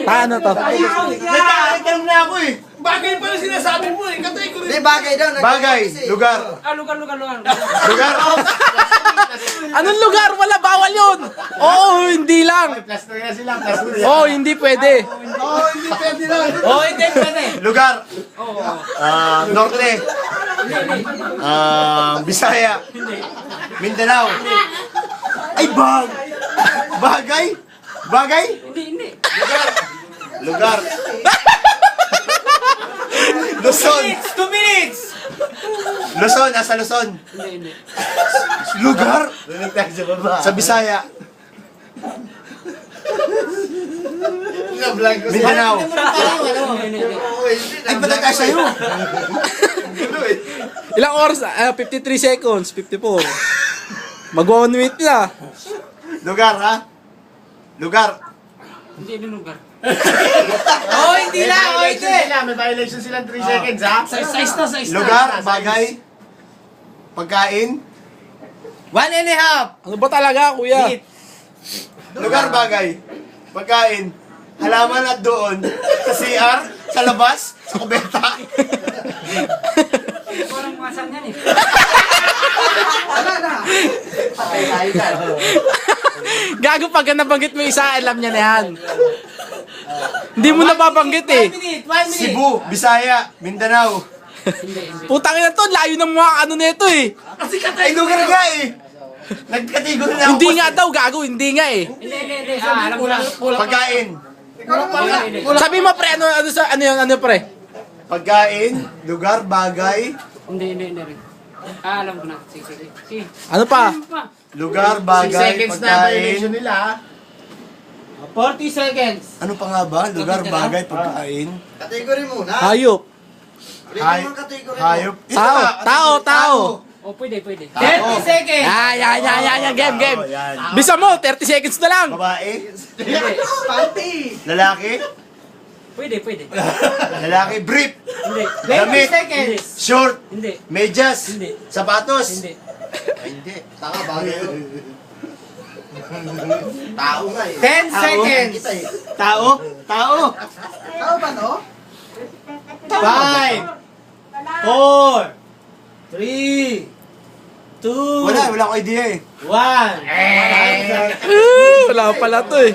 Paano to? Nagkakaroon na ako eh. Bagay pa yung sinasabi mo eh. Kategory. Hindi, bagay daw. Bagay, lugar. Lugar. Lugar. Anong lugar? Wala, bawal yun. Oo, hindi lang. Plus 2 na sila, plus 2. Oo, hindi pwede. Hindi pwede lang. Oo, hindi pwede. Lugar. Norte. Bisaya. Mindanao. Ay, bagay. Bagay? Hindi. Lugar. Luzon. 2 minutes. Luzon, nasa Luzon. Hindi. Lugar? Sa Bisaya. Mindanao. Ay, ba't tayo sa'yo? Ilang oras? 53 seconds. 54. Mag-1 minute na. Lugar, ha? Lugar. Hindi lugar. Oo, hindi lang. Oo, hindi. May violation silang 3 seconds, ha? Size na. Lugar, bagay, pagkain. 1.5. Ano ba talaga, kuya? Lugar, bagay, pagkain. Halaman at doon, sa CR, sa labas, sa kubeta. Walang masan yan eh. Wala na. Patay tayo ka. Gago pag nabanggit mo isa, alam niya na yan. Hindi mo nababanggit eh. 1 minute. Cebu, Bisaya, Mindanao. Putang ina to, layo ng mga ano nito eh. Ay, lugar nga eh. Nagkatigol na ako. Hindi nga daw, gago, hindi nga eh. Hindi. Alam ko lang. Pagkain. Sabi mo pre, ano pre? Pagkain, lugar, bagay, Hindi rin. Alam ko na. Sige. Ano pa? lugar, bagay, pagkain. nila. 40 seconds. Ano pa nga ba? Lugar, bagay, pagkain. Category muna. Hayop. Hayop. Tao. Oh, pwede. 30 seconds. Yan, game. Oh, yan. Bisa mo, 30 seconds na lang. Babae, Panty. lalaki, Pwede. lalaki, brief, Hindi. 20 Damit. seconds. short, Hindi. medyas, Hindi. sapatos. Hindi. Hindi. Taka bagay yun. Tao nga eh. 10 seconds. Tao. Tao ba no? 5, 4 3 2 wala akong idea eh. 1. Wala pala to eh.